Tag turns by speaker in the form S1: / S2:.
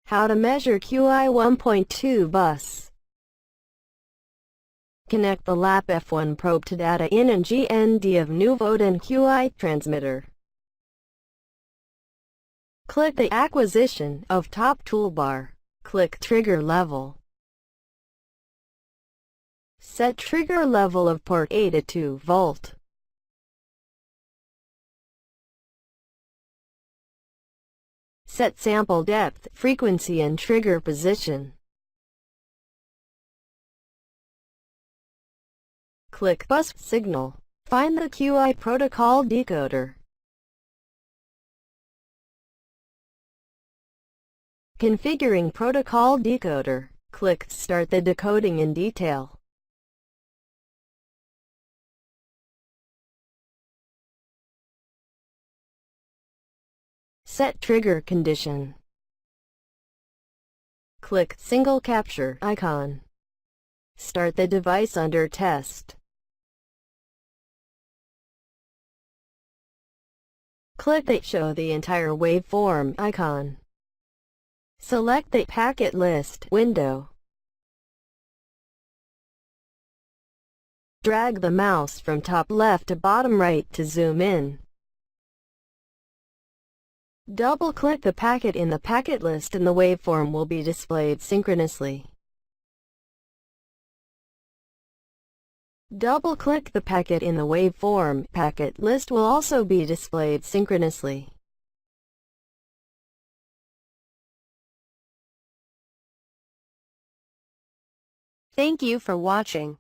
S1: How to measure Qi 1.2 bus. Connect the LAP-F1 probe to data in and GND of Nuvoton Qi transmitter. Click the acquisition of top toolbar. Click trigger level. Set trigger level of port A to 2 volt. Set sample depth, frequency and trigger position. Click bus signal. Find the Qi protocol decoder. Configuring protocol decoder. Click Start the decoding in detail. Set trigger condition. Click single capture icon. Start the device under test. Click the Show the entire waveform icon. Select the packet list window. Drag the mouse from top left to bottom right to zoom in. Double-click the packet in the packet list and the waveform will be displayed synchronously. Double-click the packet in the waveform packet list will also be displayed synchronously.
S2: Thank you for watching.